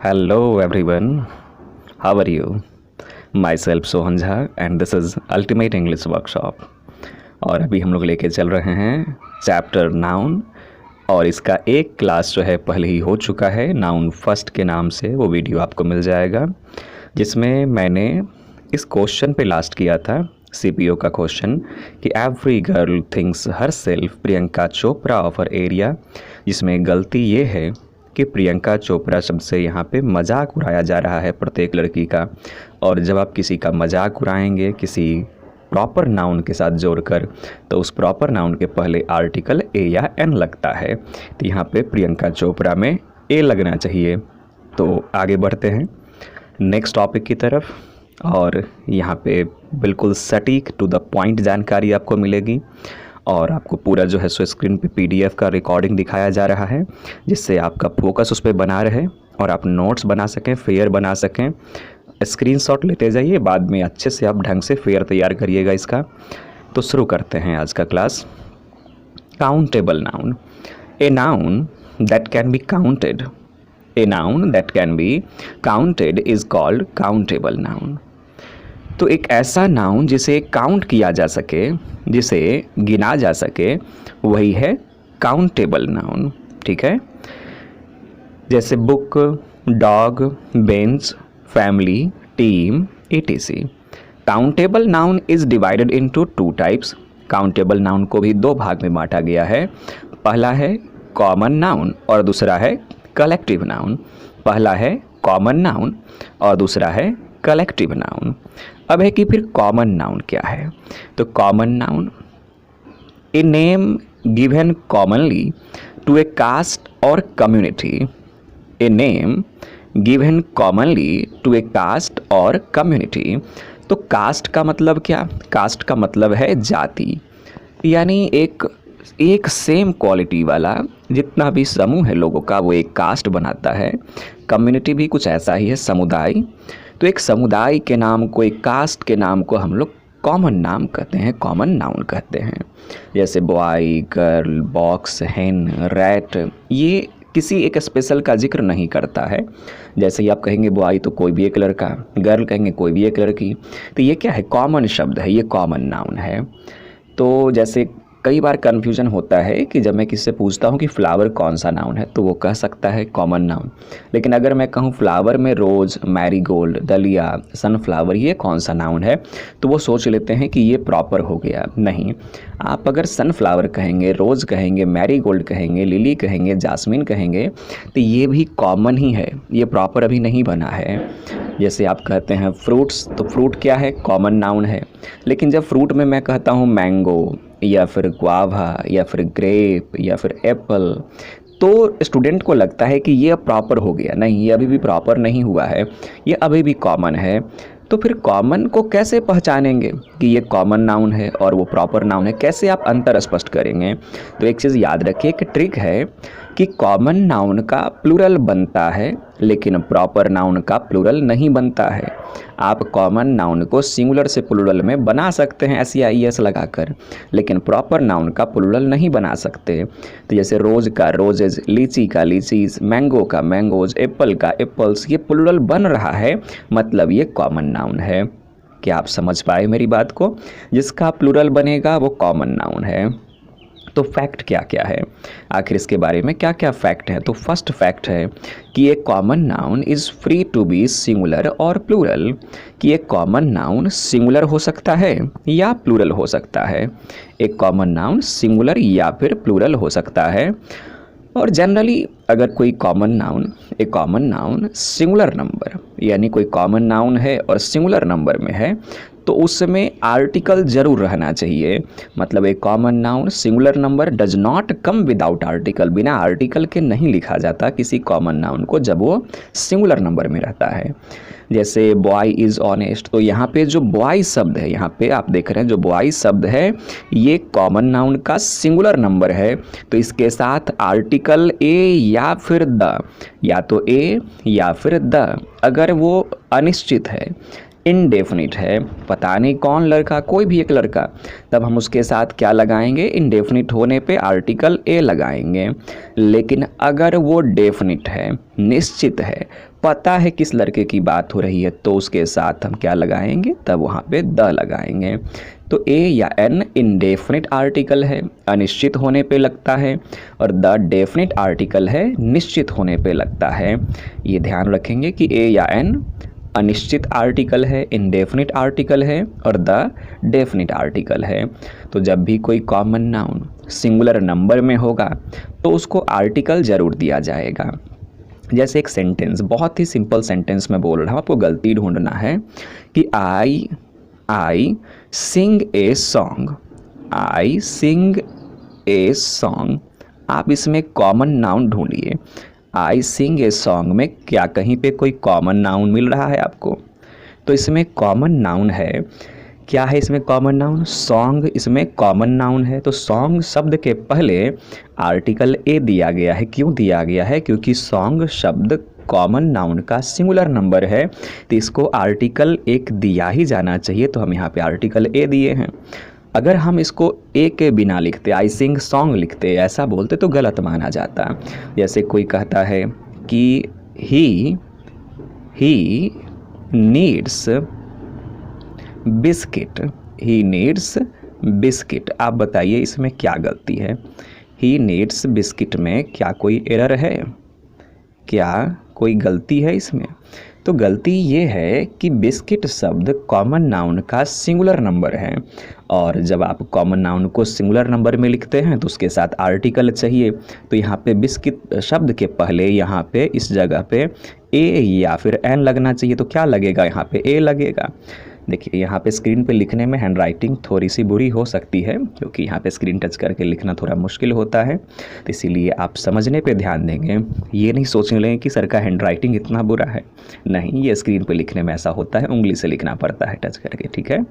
Hello everyone, how are you? Myself Sohan Jha and this is Ultimate English Workshop। और अभी हम लोग लेके चल रहे हैं चैप्टर नाउन और इसका एक क्लास जो है पहले ही हो चुका है नाउन फर्स्ट के नाम से, वो वीडियो आपको मिल जाएगा जिसमें मैंने इस क्वेश्चन पे लास्ट किया था CPO का क्वेश्चन कि every girl thinks her self Priyanka Chopra of her area, जिसमें गलती ये है कि प्रियंका चोपड़ा शब्द से यहाँ पे मजाक उड़ाया जा रहा है प्रत्येक लड़की का। और जब आप किसी का मजाक उड़ाएंगे किसी प्रॉपर नाउन के साथ जोड़कर तो उस प्रॉपर नाउन के पहले आर्टिकल ए या एन लगता है, तो यहाँ पे प्रियंका चोपड़ा में ए लगना चाहिए। तो आगे बढ़ते हैं नेक्स्ट टॉपिक की तरफ और यहाँ पे बिल्कुल सटीक टू द पॉइंट जानकारी आपको मिलेगी और आपको पूरा जो है सो स्क्रीन पे PDF का रिकॉर्डिंग दिखाया जा रहा है जिससे आपका फोकस उस पर बना रहे और आप नोट्स बना सकें, फेयर बना सकें। स्क्रीनशॉट लेते जाइए, बाद में अच्छे से आप ढंग से फेयर तैयार करिएगा इसका। तो शुरू करते हैं आज का class. Countable noun, a noun that can be counted, a noun that can be counted is called countable noun. तो एक ऐसा नाउन जिसे काउंट किया जा सके, जिसे गिना जा सके, वही है काउंटेबल नाउन। ठीक है, जैसे book, dog, bench, family, team, etc। Countable noun is divided into two types. Countable noun को भी दो भाग में बांटा गया है। पहला है कॉमन नाउन और दूसरा है कलेक्टिव नाउन। पहला है कॉमन नाउन और दूसरा है कलेक्टिव नाउन। अब है कि फिर कॉमन नाउन क्या है? तो common noun, a name given commonly to a caste और community, a name given commonly to a caste और कम्युनिटी। तो कास्ट का मतलब क्या? कास्ट का मतलब है जाति, यानी एक सेम क्वालिटी वाला जितना भी समूह है लोगों का वो एक कास्ट बनाता है। कम्युनिटी भी कुछ ऐसा ही है, समुदाय। तो एक समुदाय के नाम को, एक कास्ट के नाम को हम लोग कॉमन नाम कहते हैं, कॉमन नाउन कहते हैं। जैसे बॉय, गर्ल, बॉक्स, हेन, रैट, ये किसी एक स्पेशल का जिक्र नहीं करता है। जैसे ही आप कहेंगे बॉय तो कोई भी एक लड़का, गर्ल कहेंगे कोई भी एक लड़की, तो ये क्या है? कॉमन शब्द है, ये कॉमन नाउन है। तो जैसे कई बार कन्फ्यूजन होता है कि जब मैं किससे पूछता हूँ कि फ्लावर कौन सा नाउन है तो वो कह सकता है कॉमन नाउन, लेकिन अगर मैं कहूँ फ्लावर में रोज़, मैरीगोल्ड, दलिया, सनफ्लावर, ये कौन सा नाउन है, तो वो सोच लेते हैं कि ये प्रॉपर हो गया। नहीं, आप अगर सनफ्लावर कहेंगे, रोज़ कहेंगे, मैरीगोल्ड कहेंगे, लिली कहेंगे, जास्मिन कहेंगे, तो ये भी कॉमन ही है, ये प्रॉपर अभी नहीं बना है। जैसे आप कहते हैं फ्रूट्स, तो फ्रूट क्या है? कॉमन नाउन है। लेकिन जब फ्रूट में मैं कहता हूँ मैंगो या फिर गुआवा या फिर ग्रेप या फिर एप्पल, तो स्टूडेंट को लगता है कि ये प्रॉपर हो गया। नहीं, ये अभी भी प्रॉपर नहीं हुआ है, ये अभी भी कॉमन है। तो फिर कॉमन को कैसे पहचानेंगे कि ये कॉमन नाउन है और वो प्रॉपर नाउन है? कैसे आप अंतर स्पष्ट करेंगे? तो एक चीज़ याद रखिए कि ट्रिक है कि कॉमन नाउन का प्लूरल बनता है लेकिन प्रॉपर नाउन का प्लूरल नहीं बनता है। आप कॉमन नाउन को सिंगुलर से प्लूरल में बना सकते हैं SEIS लगाकर, लेकिन प्रॉपर नाउन का प्लूरल नहीं बना सकते। तो जैसे रोज़ का रोजेज, लीची का लीचीज, मैंगो का मैंगोज, एप्पल का एप्पल्स, ये प्लूरल बन रहा है, मतलब ये कॉमन नाउन है। क्या आप समझ पाए मेरी बात को? जिसका प्लूरल बनेगा वो कॉमन नाउन है। तो फैक्ट क्या क्या है आखिर, इसके बारे में क्या क्या फैक्ट है? तो फर्स्ट फैक्ट है कि एक common noun is free to be singular और प्लूरल, कि एक कॉमन नाउन सिंगुलर हो सकता है या प्लूरल हो सकता है। एक कॉमन नाउन सिंगुलर या फिर प्लूरल हो सकता है। और जनरली अगर कोई कॉमन नाउन, एक कॉमन नाउन सिंगुलर नंबर, यानी कोई कॉमन नाउन है और सिंगुलर नंबर में है, तो उसमें आर्टिकल जरूर रहना चाहिए। मतलब एक common noun singular number does not come without article, बिना आर्टिकल के नहीं लिखा जाता किसी कॉमन नाउन को जब वो सिंगुलर नंबर में रहता है। जैसे बॉय इज़ ऑनेस्ट, तो यहाँ पे जो बॉय शब्द है, यहाँ पे आप देख रहे हैं जो बॉय शब्द है ये कॉमन नाउन का सिंगुलर नंबर है, तो इसके साथ आर्टिकल ए या फिर द, या तो ए या फिर द। अगर वो अनिश्चित है इनडेफिनिट है, पता नहीं कौन लड़का, कोई भी एक लड़का, तब हम उसके साथ क्या लगाएंगे, इनडेफिनिट होने पे आर्टिकल ए लगाएंगे। लेकिन अगर वो डेफिनिट है, निश्चित है, पता है किस लड़के की बात हो रही है, तो उसके साथ हम क्या लगाएंगे, तब वहाँ पे द लगाएंगे। तो ए या एन इनडेफिनिट आर्टिकल है, अनिश्चित होने पे लगता है, और द डेफिनिट आर्टिकल है, निश्चित होने पे लगता है। ये ध्यान रखेंगे कि ए या एन अनिश्चित आर्टिकल है, इनडेफिनिट आर्टिकल है, और द डेफिनिट आर्टिकल है। तो जब भी कोई कॉमन नाउन सिंगुलर नंबर में होगा तो उसको आर्टिकल ज़रूर दिया जाएगा। जैसे एक सेंटेंस, बहुत ही सिंपल सेंटेंस में बोल रहा हूँ, आपको गलती ढूंढना है कि आई सिंग a song, I Singh a song. आप इसमें कॉमन नाउन ढूंढिए। आई सिंग ए सॉन्ग में क्या कहीं पे कोई कॉमन नाउन मिल रहा है आपको? तो इसमें कॉमन नाउन है, क्या है इसमें कॉमन नाउन? सॉन्ग इसमें कॉमन नाउन है। तो सॉन्ग शब्द के पहले आर्टिकल ए दिया गया है। क्यों दिया गया है? क्योंकि सॉन्ग शब्द कॉमन नाउन का सिंगुलर नंबर है, तो इसको आर्टिकल एक दिया ही जाना चाहिए। तो हम यहाँ पे आर्टिकल ए दिए हैं। अगर हम इसको ए के बिना लिखते, आई सिंग सॉन्ग लिखते, ऐसा बोलते, तो गलत माना जाता। जैसे कोई कहता है कि he needs biscuit, he needs biscuit. आप बताइए इसमें क्या गलती है? ही नीड्स बिस्किट में क्या कोई एरर है? क्या कोई गलती है इसमें? तो गलती ये है कि बिस्किट शब्द कॉमन नाउन का सिंगुलर नंबर है, और जब आप कॉमन नाउन को सिंगुलर नंबर में लिखते हैं तो उसके साथ आर्टिकल चाहिए। तो यहाँ पे बिस्किट शब्द के पहले यहाँ पे इस जगह पे ए या फिर एन लगना चाहिए। तो क्या लगेगा? यहाँ पे ए लगेगा। देखिए यहाँ पे स्क्रीन पे लिखने में हैंडराइटिंग थोड़ी सी बुरी हो सकती है, क्योंकि यहाँ पे स्क्रीन टच करके लिखना थोड़ा मुश्किल होता है, तो इसीलिए आप समझने पे ध्यान देंगे। ये नहीं सोचने लें कि सर का हैंडराइटिंग इतना बुरा है, नहीं, ये स्क्रीन पे लिखने में ऐसा होता है, उंगली से लिखना पड़ता है टच करके, ठीक है।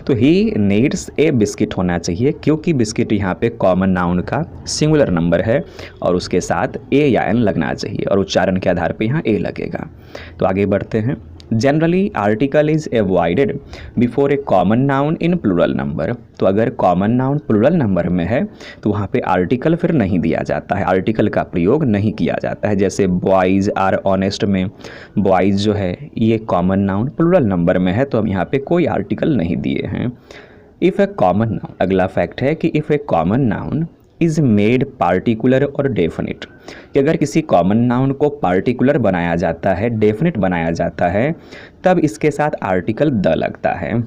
तो ही नीड्स ए बिस्किट होना चाहिए, क्योंकि बिस्किट यहाँ पे कॉमन नाउन का सिंगुलर नंबर है और उसके साथ ए या एन लगना चाहिए, और उच्चारण के आधार पर यहाँ ए लगेगा। तो आगे बढ़ते हैं। Generally article is avoided before a common noun in plural number. तो अगर कॉमन नाउन प्लूरल नंबर में है तो वहाँ पे आर्टिकल फिर नहीं दिया जाता है, आर्टिकल का प्रयोग नहीं किया जाता है। जैसे बॉयज़ आर ऑनेस्ट में बॉयज़ जो है ये कॉमन नाउन प्लूरल नंबर में है, तो हम यहाँ पे कोई आर्टिकल नहीं दिए हैं। इफ़ ए कॉमन नाउन, अगला फैक्ट है कि if A common noun is made particular और डेफिनिट, कि अगर किसी कॉमन नाउन को पार्टिकुलर बनाया जाता है, डेफिनिट बनाया जाता है, तब इसके साथ आर्टिकल द लगता है।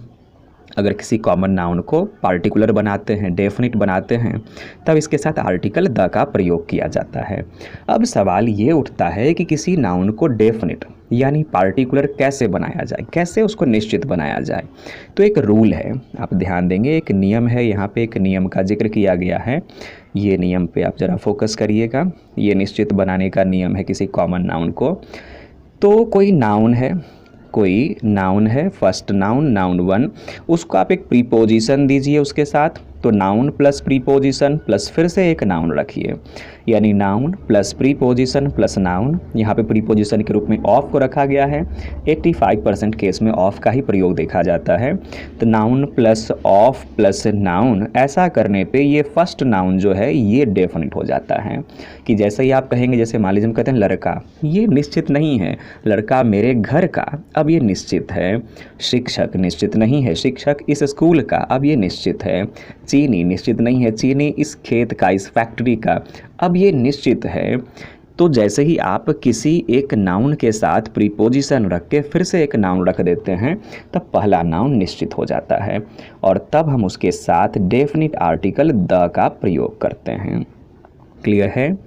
अगर किसी कॉमन नाउन को पार्टिकुलर बनाते हैं, डेफिनिट बनाते हैं, तब इसके साथ आर्टिकल द का प्रयोग किया जाता है। अब सवाल ये उठता है कि किसी नाउन को डेफिनिट यानी पार्टिकुलर कैसे बनाया जाए, कैसे उसको निश्चित बनाया जाए। तो एक रूल है, आप ध्यान देंगे, एक नियम है, यहाँ पे एक नियम का जिक्र किया गया है। ये नियम पे आप ज़रा फोकस करिएगा। ये निश्चित बनाने का नियम है किसी कॉमन नाउन को। तो कोई नाउन है, फर्स्ट नाउन, नाउन 1, उसको आप एक प्रीपोजिशन दीजिए उसके साथ। तो नाउन प्लस प्रीपोजिशन प्लस फिर से एक नाउन रखिए, यानी noun plus preposition plus noun. यहाँ पे प्रीपोजिशन के रूप में ऑफ को रखा गया है। 85% केस में ऑफ का ही प्रयोग देखा जाता है। तो noun plus of plus noun, ऐसा करने पे ये फर्स्ट नाउन जो है ये डेफिनिट हो जाता है। कि जैसे ही आप कहेंगे, जैसे मान लीजिए हम कहते हैं लड़का, ये निश्चित नहीं है, लड़का मेरे घर का, अब ये निश्चित है। शिक्षक निश्चित नहीं है, शिक्षक इस स्कूल का, अब ये निश्चित है। चीनी निश्चित नहीं है, चीनी इस खेत का, इस फैक्ट्री का, अब ये निश्चित है। तो जैसे ही आप किसी एक नाउन के साथ प्रीपोजिशन रख के फिर से एक नाउन रख देते हैं, तब पहला नाउन निश्चित हो जाता है, और तब हम उसके साथ डेफिनिट आर्टिकल द का प्रयोग करते हैं। क्लियर है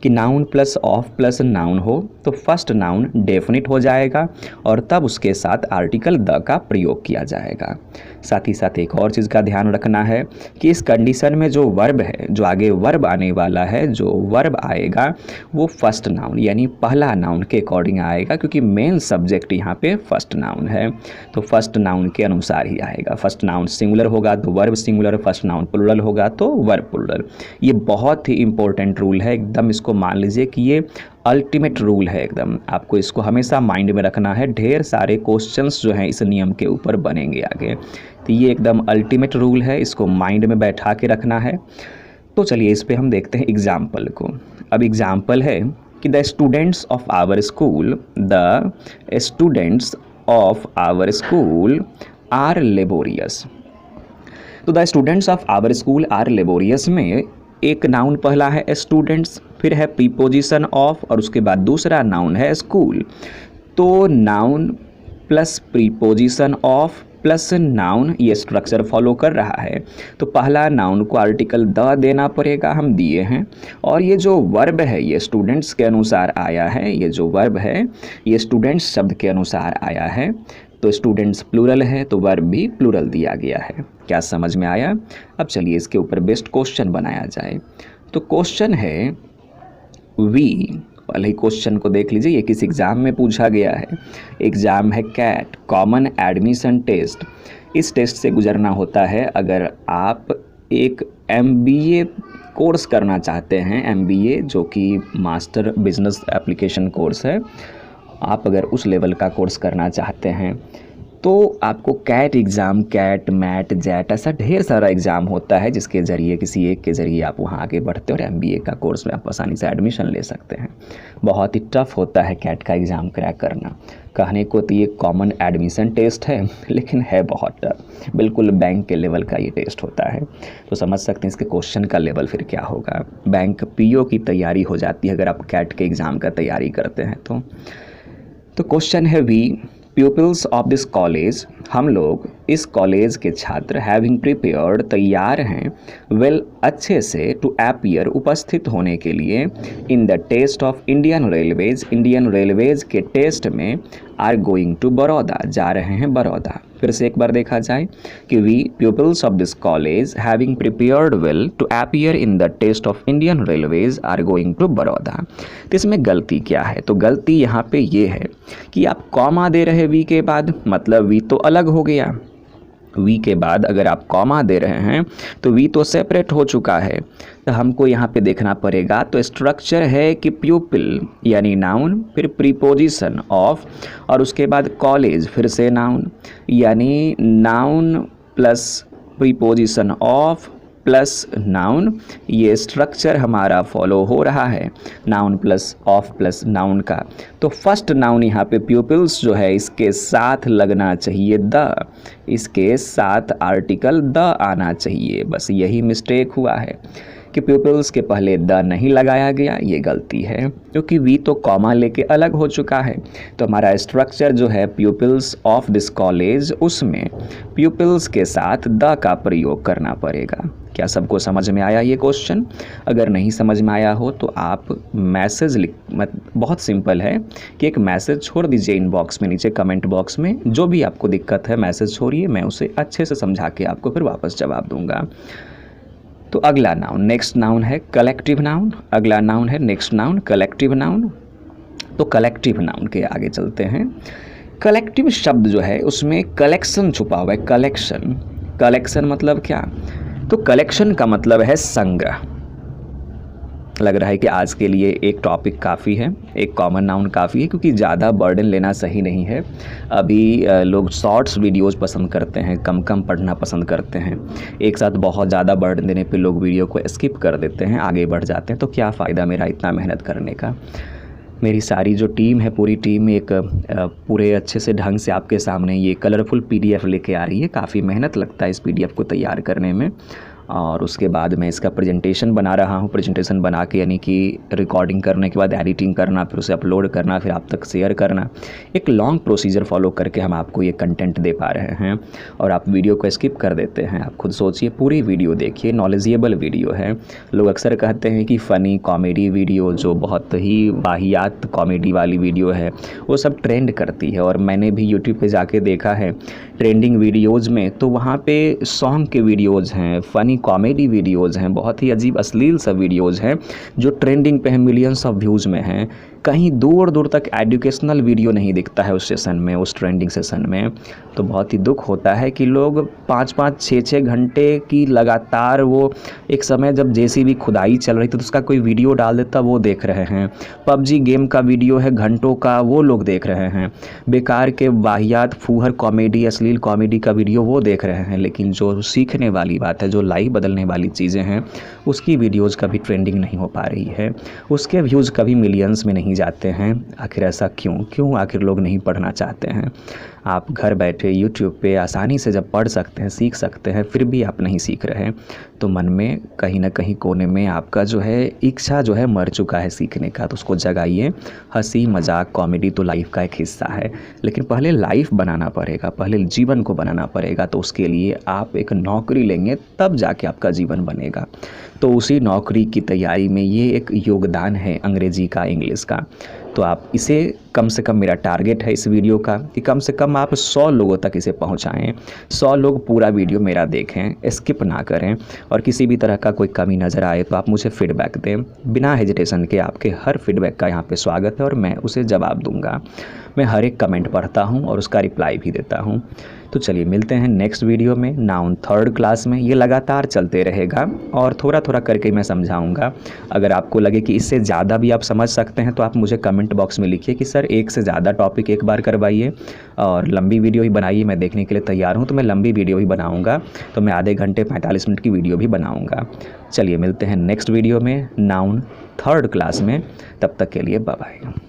कि noun plus of plus noun हो तो फर्स्ट नाउन डेफिनिट हो जाएगा, और तब उसके साथ आर्टिकल द का प्रयोग किया जाएगा। साथ ही साथ एक और चीज़ का ध्यान रखना है कि इस कंडीशन में जो वर्ब है, जो आगे वर्ब आने वाला है, जो वर्ब आएगा वो फर्स्ट नाउन यानी पहला नाउन के अकॉर्डिंग आएगा, क्योंकि मेन सब्जेक्ट यहाँ पे फर्स्ट नाउन है। तो फर्स्ट नाउन के अनुसार ही आएगा। फर्स्ट नाउन सिंगुलर होगा तो verb singular, first noun plural होगा तो वर्ब प्लूरल। ये बहुत ही इंपॉर्टेंट रूल है, एकदम इसको मान लीजिए कि ये अल्टीमेट रूल है एकदम, आपको इसको हमेशा माइंड में रखना है। ढेर सारे क्वेश्चंस जो हैं इस नियम के ऊपर बनेंगे आगे, तो ये एकदम अल्टीमेट रूल है, इसको माइंड में बैठा के रखना है। तो चलिए इस पे हम देखते हैं एग्जाम्पल को। अब एग्जाम्पल है कि the students of our school are laborious. तो the students of our school are laborious में एक नाउन पहला है स्टूडेंट्स, फिर है प्रीपोजिशन ऑफ, और उसके बाद दूसरा नाउन है स्कूल। तो noun plus preposition of plus noun, ये स्ट्रक्चर फॉलो कर रहा है। तो पहला नाउन को आर्टिकल द देना पड़ेगा, हम दिए हैं। और ये जो वर्ब है ये स्टूडेंट्स के अनुसार आया है, ये जो वर्ब है ये स्टूडेंट्स शब्द के अनुसार आया है। तो स्टूडेंट्स प्लूरल है तो वर्ब भी प्लूरल दिया गया है। क्या समझ में आया? अब चलिए इसके ऊपर बेस्ट क्वेश्चन बनाया जाए। तो क्वेश्चन है वी, पहले ही क्वेश्चन को देख लीजिए, ये किस एग्ज़ाम में पूछा गया है। एग्ज़ाम है कैट, कॉमन एडमिशन टेस्ट। इस टेस्ट से गुजरना होता है अगर आप एक MBA कोर्स करना चाहते हैं, MBA जो कि मास्टर बिजनेस एप्लीकेशन कोर्स है। आप अगर उस लेवल का कोर्स करना चाहते हैं तो आपको CAT exam, CAT, MAT, XAT, ऐसा ढेर सारा एग्ज़ाम होता है जिसके ज़रिए किसी एक के ज़रिए आप वहाँ आगे बढ़ते हैं और MBA का कोर्स में आप आसानी से एडमिशन ले सकते हैं। बहुत ही टफ होता है कैट का एग्ज़ाम क्रैक करना। कहने को तो ये कॉमन एडमिशन टेस्ट है लेकिन है बहुत टफ, बिल्कुल बैंक के लेवल का ये टेस्ट होता है। तो समझ सकते हैं इसके क्वेश्चन का लेवल फिर क्या होगा। बैंक PO की तैयारी हो जाती है अगर आप कैट के एग्ज़ाम का तैयारी करते हैं तो क्वेश्चन है we pupils of this college, हम लोग इस कॉलेज के छात्र हैविंग प्रिपेयर्ड, तैयार हैं, वेल, अच्छे से, टू अपीयर, उपस्थित होने के लिए, in the test of Indian Railways के टेस्ट में, आर गोइंग टू बड़ौदा, जा रहे हैं बड़ौदा। फिर से एक बार देखा जाए कि we pupils of this college having prepared well to appear in the test of Indian Railways are going to Baroda. तो इसमें गलती क्या है? तो गलती यहाँ पे ये है कि आप कॉमा दे रहे वी के बाद, मतलब वी तो अलग हो गया। वी के बाद अगर आप कॉमा दे रहे हैं तो वी तो सेपरेट हो चुका है। तो हमको यहाँ पे देखना पड़ेगा। तो स्ट्रक्चर है कि प्यूपिल यानी नाउन, फिर प्रीपोजिशन ऑफ, और उसके बाद कॉलेज, फिर से नाउन, यानी noun plus preposition of plus noun, ये स्ट्रक्चर हमारा फॉलो हो रहा है noun plus of plus noun का। तो फर्स्ट नाउन यहाँ पे प्यूपिल्स जो है इसके साथ लगना चाहिए द, इसके साथ आर्टिकल द आना चाहिए। बस यही मिस्टेक हुआ है कि प्यूपिल्स के पहले द नहीं लगाया गया, ये गलती है क्योंकि वी तो कॉमा लेके अलग हो चुका है। तो हमारा स्ट्रक्चर जो है प्यूपिल्स ऑफ दिस कॉलेज, उसमें प्यूपिल्स के साथ द का प्रयोग करना पड़ेगा। क्या सबको समझ में आया ये क्वेश्चन? अगर नहीं समझ में आया हो तो आप मैसेज बहुत सिंपल है कि एक मैसेज छोड़ दीजिए इनबॉक्स में, नीचे कमेंट बॉक्स में, जो भी आपको दिक्कत है मैसेज छोड़िए, मैं उसे अच्छे से समझा के आपको फिर वापस जवाब दूंगा। तो अगला नाउन, नेक्स्ट नाउन है कलेक्टिव नाउन। अगला नाउन है नेक्स्ट नाउन कलेक्टिव नाउन। तो कलेक्टिव नाउन के आगे चलते हैं। कलेक्टिव शब्द जो है उसमें कलेक्शन छुपा हुआ है। कलेक्शन मतलब क्या? तो कलेक्शन का मतलब है संग्रह। लग रहा है कि आज के लिए एक टॉपिक काफ़ी है, एक कॉमन नाउन काफ़ी है, क्योंकि ज़्यादा बर्डन लेना सही नहीं है। अभी लोग शॉर्ट्स वीडियोस पसंद करते हैं, कम कम पढ़ना पसंद करते हैं। एक साथ बहुत ज़्यादा बर्डन देने पे लोग वीडियो को स्किप कर देते हैं, आगे बढ़ जाते हैं। तो क्या फ़ायदा मेरा इतना मेहनत करने का? मेरी सारी जो टीम है, पूरी टीम एक पूरे अच्छे से ढंग से आपके सामने ये कलरफुल PDF लेके आ रही है। काफ़ी मेहनत लगता है इस PDF को तैयार करने में, और उसके बाद मैं इसका प्रेजेंटेशन बना रहा हूँ। प्रेजेंटेशन बना के यानी कि रिकॉर्डिंग करने के बाद एडिटिंग करना, फिर उसे अपलोड करना, फिर आप तक शेयर करना, एक लॉन्ग प्रोसीजर फॉलो करके हम आपको ये कंटेंट दे पा रहे हैं। और आप वीडियो को स्किप कर देते हैं। आप खुद सोचिए, पूरी वीडियो देखिए, नॉलेजेबल वीडियो है। लोग अक्सर कहते हैं कि फ़नी कॉमेडी वीडियो, जो बहुत ही वाहियात कॉमेडी वाली वीडियो है, वो सब ट्रेंड करती है। और मैंने भी यूट्यूब पे जाके देखा है ट्रेंडिंग वीडियोज़ में, तो वहाँ पे सॉन्ग के वीडियोज़ हैं, फ़नी कॉमेडी वीडियोज़ हैं, बहुत ही अजीब अश्लील सब वीडियोज़ हैं जो ट्रेंडिंग पे हैं, मिलियंस ऑफ व्यूज़ में हैं। कहीं दूर दूर तक एजुकेशनल वीडियो नहीं दिखता है उस सेशन में, उस ट्रेंडिंग सेशन में। तो बहुत ही दुख होता है कि लोग 5-5 6-6 घंटे की लगातार, वो एक समय जब जेसीबी खुदाई चल रही थी तो उसका कोई वीडियो डाल देता, वो देख रहे हैं। पबजी गेम का वीडियो है घंटों का, वो लोग देख रहे हैं। बेकार के वाहियात फूहर कॉमेडी, अश्लील कॉमेडी का वीडियो वो देख रहे हैं। लेकिन जो सीखने वाली बात है, जो लाइफ बदलने वाली चीज़ें हैं, उसकी वीडियोज़ कभी ट्रेंडिंग नहीं हो पा रही है, उसके व्यूज़ कभी मिलियंस में नहीं जाते हैं। आखिर ऐसा क्यों आखिर लोग नहीं पढ़ना चाहते हैं? आप घर बैठे यूट्यूब पे आसानी से जब पढ़ सकते हैं, सीख सकते हैं, फिर भी आप नहीं सीख रहे, तो मन में कहीं ना कहीं कोने में आपका जो है इच्छा जो है मर चुका है सीखने का। तो उसको जगाइए। हंसी मजाक कॉमेडी तो लाइफ का एक हिस्सा है, लेकिन पहले लाइफ बनाना पड़ेगा, पहले जीवन को बनाना पड़ेगा। तो उसके लिए आप एक नौकरी लेंगे, तब जाके आपका जीवन बनेगा। तो उसी नौकरी की तैयारी में ये एक योगदान है अंग्रेजी का, इंग्लिश का। तो आप इसे कम से कम, मेरा टारगेट है इस वीडियो का कि कम से कम आप 100 लोगों तक इसे पहुंचाएं। 100 लोग पूरा वीडियो मेरा देखें, स्किप ना करें, और किसी भी तरह का कोई कमी नज़र आए तो आप मुझे फीडबैक दें। बिना हेजिटेशन के आपके हर फीडबैक का यहाँ पे स्वागत है और मैं उसे जवाब दूंगा। मैं हर एक कमेंट पढ़ता हूँ और उसका रिप्लाई भी देता हूँ। तो चलिए मिलते हैं नेक्स्ट वीडियो में, नाउन 3rd क्लास में। ये लगातार चलते रहेगा और थोड़ा थोड़ा करके मैं समझाऊंगा। अगर आपको लगे कि इससे ज़्यादा भी आप समझ सकते हैं तो आप मुझे कमेंट बॉक्स में लिखिए कि सर एक से ज़्यादा टॉपिक एक बार करवाइए और लंबी वीडियो ही बनाइए। मैं देखने के लिए तैयार हूँ, तो मैं लंबी वीडियो ही बनाऊँगा। तो मैं आधे घंटे 45 मिनट की वीडियो भी बनाऊँगा। चलिए मिलते हैं नेक्स्ट वीडियो में, नाउन 3rd क्लास में। तब तक के लिए बाय बाय।